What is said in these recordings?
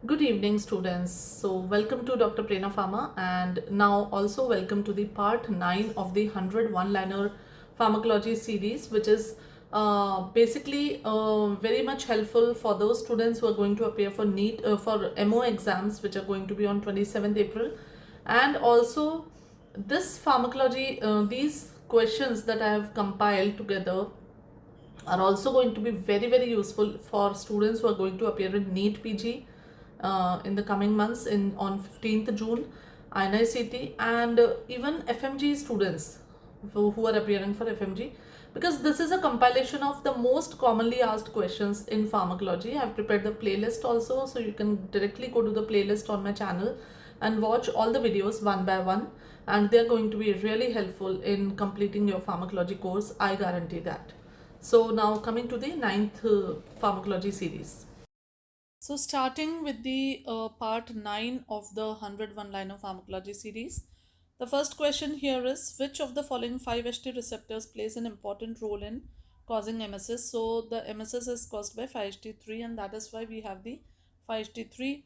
Good evening, students. So, welcome to Dr. Prerna Pharma, and now also welcome to the part 9 of the 100 one-liner pharmacology series, which is basically very much helpful for those students who are going to appear for NEET for MO exams, which are going to be on 27th April, and also this pharmacology, these questions that I have compiled together are also going to be very useful for students who are going to appear in NEET PG in the coming months in on 15th June, INICT, and even FMG students who are appearing for FMG, because this is a compilation of the most commonly asked questions in pharmacology. I have prepared the playlist also, so you can directly go to the playlist on my channel and watch all the videos one by one, and they are going to be really helpful in completing your pharmacology course. I guarantee that. So now coming to the ninth pharmacology series. So starting with the part 9 of the 101 liner pharmacology series, the first question here is, which of the following 5-HT receptors plays an important role in causing emesis? So the emesis is caused by 5-HT3, and that is why we have the 5-HT3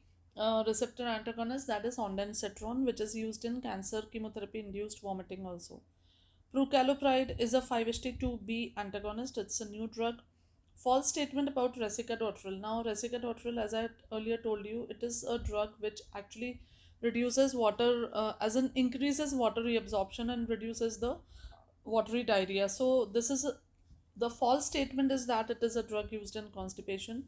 receptor antagonist, that is ondansetron, which is used in cancer chemotherapy induced vomiting also. Prucalopride is a 5-HT2B antagonist. It's a new drug. False statement about resicadotryl. Now, resicadotryl, as I earlier told you, it is a drug which actually reduces water, as in increases water reabsorption and reduces the watery diarrhea. So, the false statement is that it is a drug used in constipation.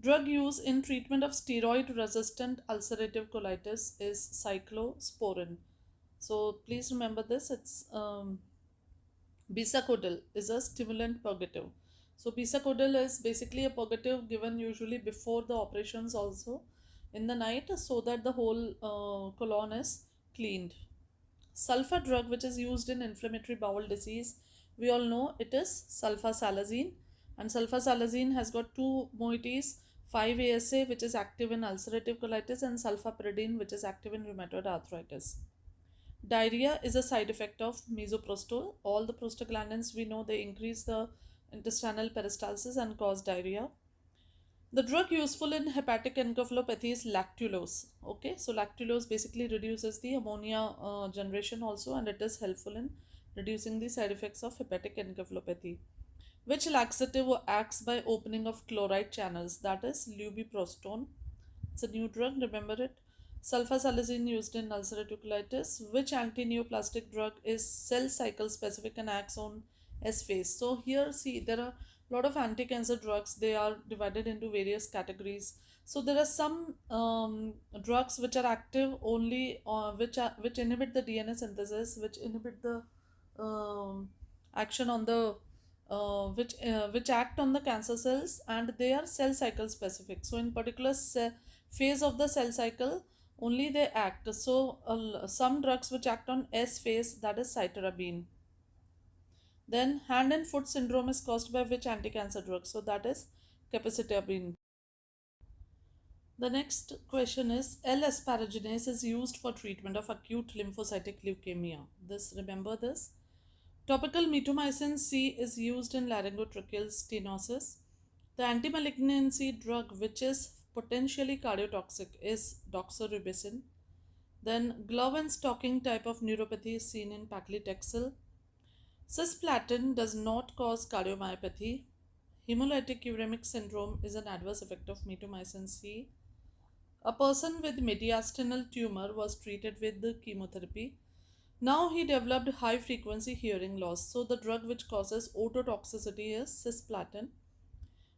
Drug use in treatment of steroid resistant ulcerative colitis is cyclosporin. So, please remember this. It's Bisacodyl is a stimulant purgative. So bisacodyl is basically a purgative given usually before the operations also in the night, so that the whole colon is cleaned. Sulfa drug, which is used in inflammatory bowel disease, we all know it is sulfasalazine, and sulfasalazine has got two moieties, 5-ASA, which is active in ulcerative colitis, and sulfapyridine, which is active in rheumatoid arthritis. Diarrhea is a side effect of misoprostol. All the prostaglandins, we know, they increase the intestinal peristalsis and cause diarrhea. The drug useful in hepatic encephalopathy is lactulose. Okay, so lactulose basically reduces the ammonia generation also, and it is helpful in reducing the side effects of hepatic encephalopathy. Which laxative acts by opening of chloride channels? That is lubiprostone. It's a new drug, remember it. Sulfasalazine used in ulcerative colitis. Which anti-neoplastic drug is cell cycle specific and acts on S phase? So here, see, there are a lot of anti-cancer drugs. They are divided into various categories. So there are some drugs which are active only, which inhibit the DNA synthesis, which inhibit the action on the which act on the cancer cells, and they are cell cycle specific. So in particular phase of the cell cycle only they act. So some drugs which act on S phase, that is cytarabine. Then hand and foot syndrome is caused by which anti-cancer drug? So that is capecitabine. The next question is, L-asparaginase is used for treatment of acute lymphocytic leukemia. This, remember this. Topical mitomycin C is used in laryngotracheal stenosis. The anti-malignancy drug which is potentially cardiotoxic is doxorubicin. Then glove and stocking type of neuropathy is seen in paclitaxel. Cisplatin does not cause cardiomyopathy. Hemolytic uremic syndrome is an adverse effect of mitomycin C. A person with mediastinal tumor was treated with the chemotherapy. Now he developed high frequency hearing loss. So the drug which causes ototoxicity is cisplatin.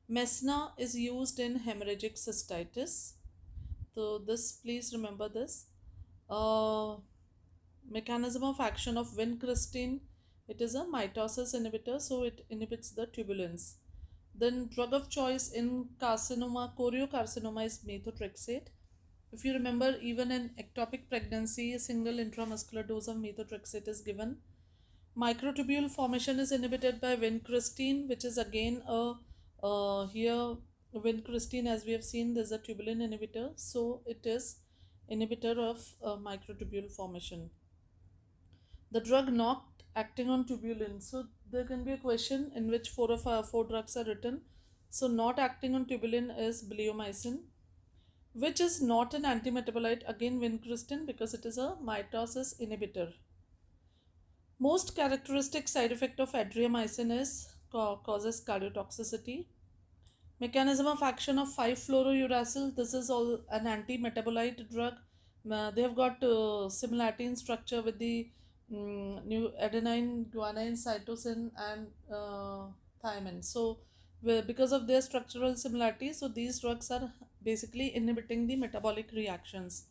Mesna is used in hemorrhagic cystitis. So this, please remember this. Mechanism of action of vincristine. It is a mitosis inhibitor, so it inhibits the tubulins. Then drug of choice in carcinoma, choriocarcinoma is methotrexate. If you remember, even in ectopic pregnancy, a single intramuscular dose of methotrexate is given. Microtubule formation is inhibited by vincristine, which is again a here vincristine, as we have seen, there's a tubulin inhibitor, so it is inhibitor of microtubule formation. The drug not acting on tubulin. So there can be a question in which four drugs are written. So not acting on tubulin is bleomycin. which is not an antimetabolite, again vincristine, because it is a mitosis inhibitor. Most characteristic side effect of adriamycin is causes cardiotoxicity. Mechanism of action of 5-fluorouracil. This is all an anti-metabolite drug. They have got similarity in structure with the new adenine, guanine, cytosine, and thymine. So, because of their structural similarity, so these drugs are basically inhibiting the metabolic reactions.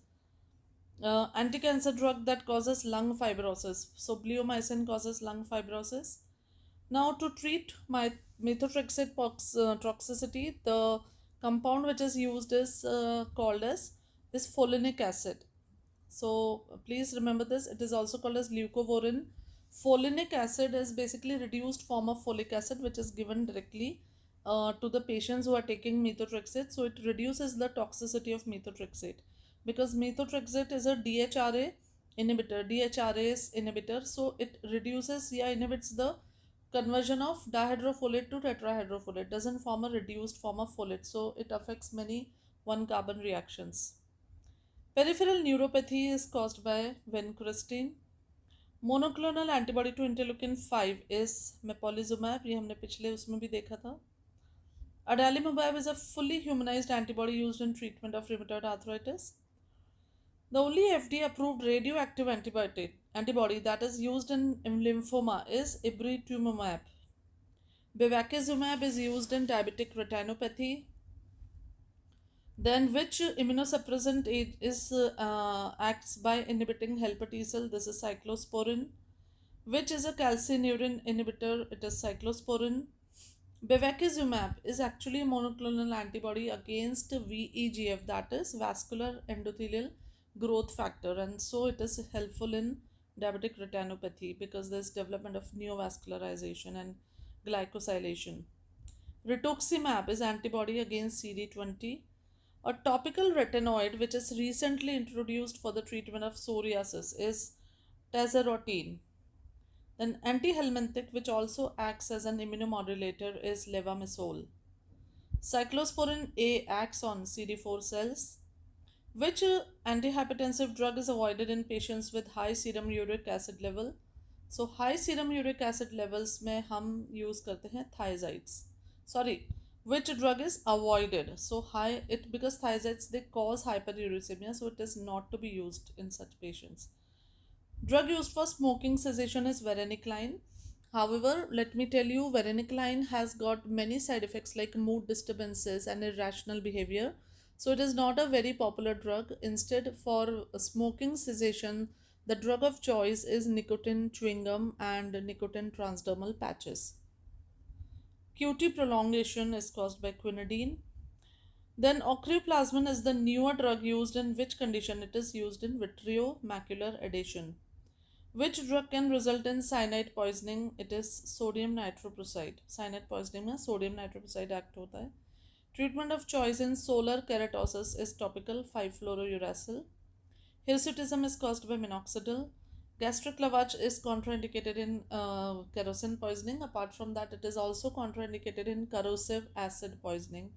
Anti-cancer drug that causes lung fibrosis. So, bleomycin causes lung fibrosis. Now, to treat my methotrexate toxicity, the compound which is used is called as is folinic acid. So, please remember this. It is also called as leucovorin. Folinic acid is basically reduced form of folic acid, which is given directly to the patients who are taking methotrexate. So, it reduces the toxicity of methotrexate because methotrexate is a DHRA inhibitor, DHRAs inhibitor. So, it reduces, inhibits the conversion of dihydrofolate to tetrahydrofolate, doesn't form a reduced form of folate, so it affects many one carbon reactions. Peripheral neuropathy is caused by vincristine. Monoclonal antibody to interleukin 5 is mepolizumab, ये हमने पिछले उसमें भी देखा था. Adalimumab is a fully humanized antibody used in treatment of rheumatoid arthritis. The only FDA approved radioactive antibody that is used in lymphoma is ibritumumab. Bevacizumab is used in diabetic retinopathy. Then, which immunosuppressant acts by inhibiting helper T cell? This is cyclosporin. Which is a calcineurin inhibitor? It is cyclosporin. Bevacizumab is actually a monoclonal antibody against VEGF, that is vascular endothelial growth factor, and so it is helpful in diabetic retinopathy because there is development of neovascularization and glycosylation. Rituximab is antibody against CD20. A topical retinoid which is recently introduced for the treatment of psoriasis is tazarotene. Then antihelminthic which also acts as an immunomodulator is levamisole. Cyclosporin A acts on CD4 cells. Which antihypertensive drug is avoided in patients with high serum uric acid level? So high serum uric acid levels में हम use करते हैं thiazides. Sorry, which drug is avoided? So high it because thiazides they cause hyperuricemia, so it is not to be used in such patients. Drug used for smoking cessation is varenicline. However, let me tell you, varenicline has got many side effects like mood disturbances and irrational behavior. So it is not a very popular drug. Instead, for smoking cessation, the drug of choice is nicotine chewing gum and nicotine transdermal patches. QT prolongation is caused by quinidine. Then ochriplasmin is the newer drug used in which condition? It is used in vitreomacular edema. Which drug can result in cyanide poisoning? It is sodium nitroprusside. Cyanide poisoning में sodium nitroprusside act होता है. Treatment of choice in solar keratosis is topical 5-fluorouracil. Hirsutism is caused by minoxidil. Gastric lavage is contraindicated in kerosene poisoning. Apart from that, it is also contraindicated in corrosive acid poisoning.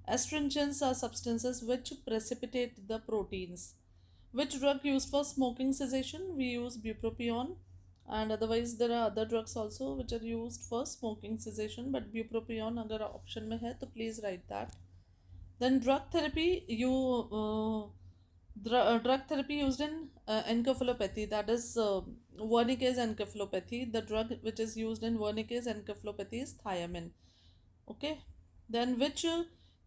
Astringents are substances which precipitate the proteins. Which drug used for smoking cessation? We use bupropion, and otherwise there are other drugs also which are used for smoking cessation, but bupropion अगर option में है तो please write that. Then drug therapy drug therapy used in encephalopathy, that is Wernicke's encephalopathy. The drug which is used in Wernicke's encephalopathy is thiamine. Okay. Then which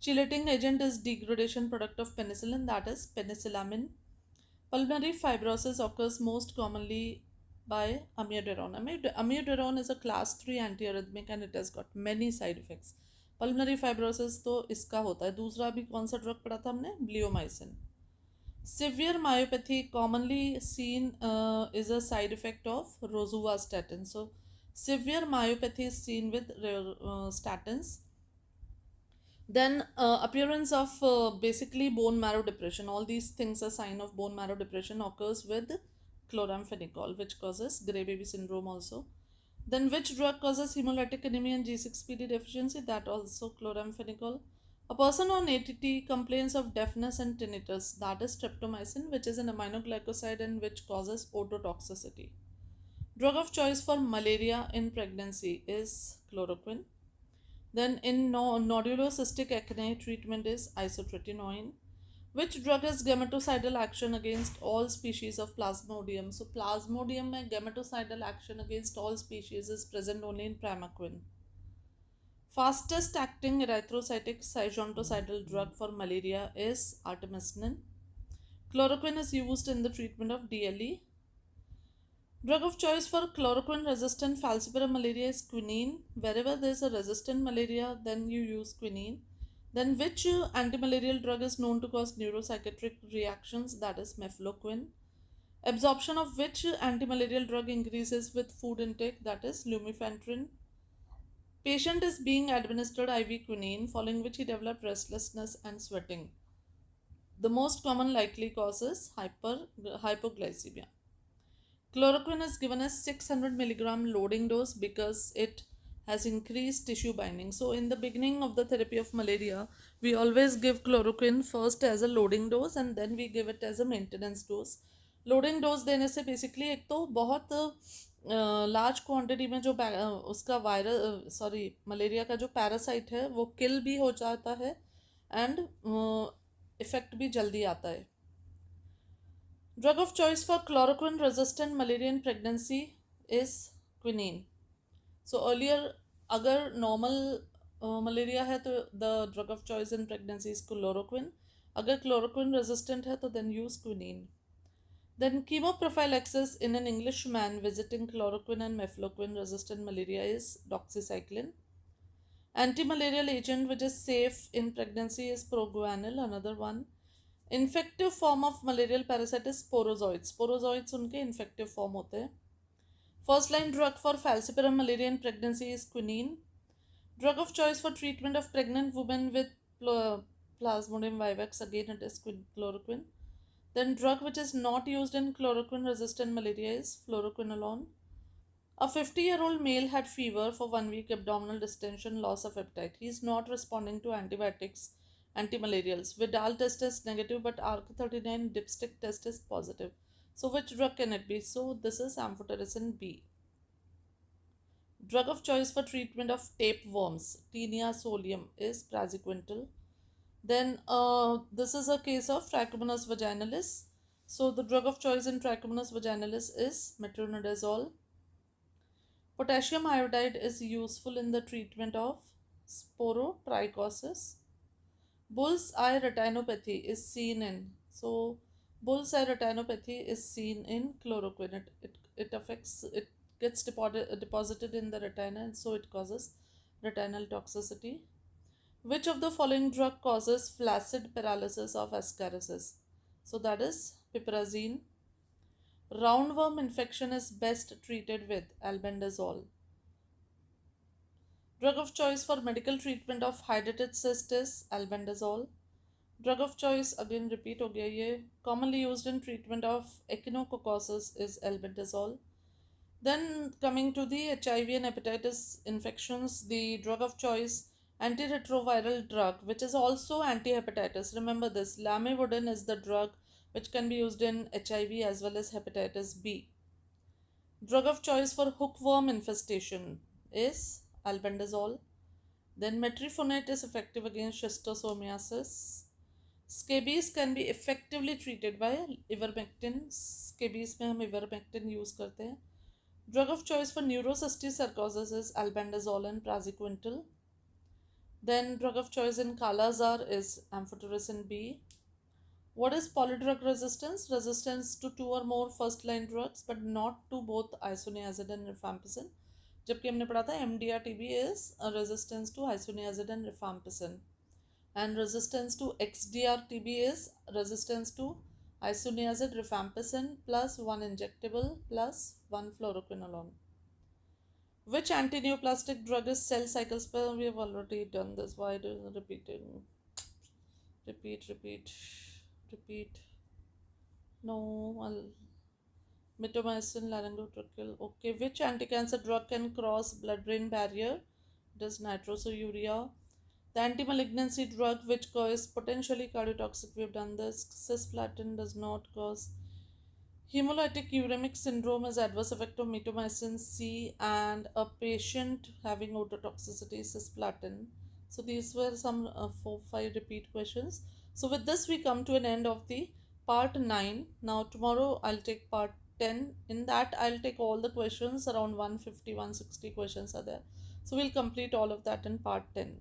chelating agent is degradation product of penicillin? That is penicillamine. Pulmonary fibrosis occurs most commonly by amiodarone. Amiodarone is a class 3 antiarrhythmic and it has got many side effects. Pulmonary fibrosis तो इसका होता है. दूसरा भी कौन सा drug पढ़ा था हमने? Bleomycin. Severe myopathy commonly seen is a side effect of rosuvastatin. So severe myopathy is seen with statins. Then appearance of basically bone marrow depression. All these things are sign of bone marrow depression occurs with chloramphenicol, which causes gray baby syndrome also. Then which drug causes hemolytic anemia and G6PD deficiency? That also chloramphenicol. A person on ATT complains of deafness and tinnitus, that is streptomycin, which is an aminoglycoside and which causes ototoxicity. Drug of choice for malaria in pregnancy is chloroquine. Then in nodulocystic acne, treatment is isotretinoin. Which drug has gametocidal action against all species of Plasmodium? So Plasmodium में gametocidal action against all species is present only in Primaquine. Fastest acting erythrocytic zygontocidal drug for malaria is artemisinin. Chloroquine is used in the treatment of DLE. Drug of choice for chloroquine resistant falciparum malaria is quinine. Wherever there is a resistant malaria, then you use quinine. Then, which antimalarial drug is known to cause neuropsychiatric reactions? That is mefloquine. Absorption of which antimalarial drug increases with food intake? That is lumefantrine. Patient is being administered IV quinine, following which he developed restlessness and sweating. The most common likely cause is hypoglycemia. Chloroquine is given as 600 milligram loading dose because it has increased tissue binding. So, in the beginning of the therapy of malaria, we always give chloroquine first as a loading dose and then we give it as a maintenance dose. Loading dose देने से basically एक तो बहुत large quantity में जो उसका virus malaria का जो पैरासाइट है वो किल भी हो जाता है एंड इफेक्ट भी जल्दी आता है. Drug of choice for chloroquine resistant malaria in pregnancy is quinine. So earlier अगर normal मलेरिया है तो the drug of choice in pregnancy is chloroquine. अगर chloroquine resistant है तो then use quinine. Then chemoprophylaxis in an Englishman visiting chloroquine and mefloquine resistant malaria is doxycycline. Antimalarial agent which is safe in pregnancy is proguanil, another one. Infective form of malarial parasite is sporozoites. Sporozoites उनके infective form होते हैं. First line drug for falciparum malaria in pregnancy is quinine. Drug of choice for treatment of pregnant women with Plasmodium vivax, again it is chloroquine. Then drug which is not used in chloroquine resistant malaria is fluoroquinolone. A 50-year-old male had fever for 1 week, abdominal distension, loss of appetite. He is not responding to antibiotics, antimalarials. Vidal test is negative, but ARC39 dipstick test is positive. So which drug can it be? So this is amphotericin B. Drug of choice for treatment of tapeworms, Taenia solium, is praziquantel. Then this is a case of Trichomonas vaginalis. So the drug of choice in Trichomonas vaginalis is metronidazole. Potassium iodide is useful in the treatment of sporotrichosis. Bull's eye retinopathy is seen in. So bull's eye retinopathy is seen in chloroquine. It affects, it gets deposited in the retina and so it causes retinal toxicity. Which of the following drug causes flaccid paralysis of ascariasis? So that is piperazine. Roundworm infection is best treated with albendazole. Drug of choice for medical treatment of hydatid cyst is albendazole. Drug of choice, again repeat हो गया ये, commonly used in treatment of echinococcosis is albendazole. Then coming to the HIV and hepatitis infections, the drug of choice antiretroviral drug which is also antihepatitis. Remember this, lamivudine is the drug which can be used in HIV as well as hepatitis B. Drug of choice for hookworm infestation is albendazole. Then metronidazole is effective against schistosomiasis. Scabies can be effectively treated by ivermectin. Scabies में हम ivermectin use करते हैं. Drug of choice for neurocystic sarcosis is albendazole and praziquantel. Then drug of choice in Kala Azar is amphotericin B. What is polydrug resistance? Resistance to 2 or more first line drugs but not to both isoniazid and rifampicin. जबकि हमने पढ़ा था MDR-TB is a resistance to isoniazid and rifampicin. And resistance to XDR-TB is resistance to isoniazid, rifampicin plus 1 injectable plus 1 fluoroquinolone. Which antineoplastic drug is cell cycle spell? We have already done this. Why do you repeating? Repeat. No, mitomycin, laryngotracheal. Okay. Which anti-cancer drug can cross blood-brain barrier? It is nitrosourea. The anti-malignancy drug which causes potentially cardiotoxic, we've done this. Cisplatin does not cause. Hemolytic uremic syndrome is adverse effect of mitomycin C and a patient having ototoxicity, cisplatin. So these were some 4 5 repeat questions. So with this we come to an end of the part 9. Now tomorrow I'll take part 10. In that I'll take all the questions, around 150 160 questions are there. So we'll complete all of that in part 10.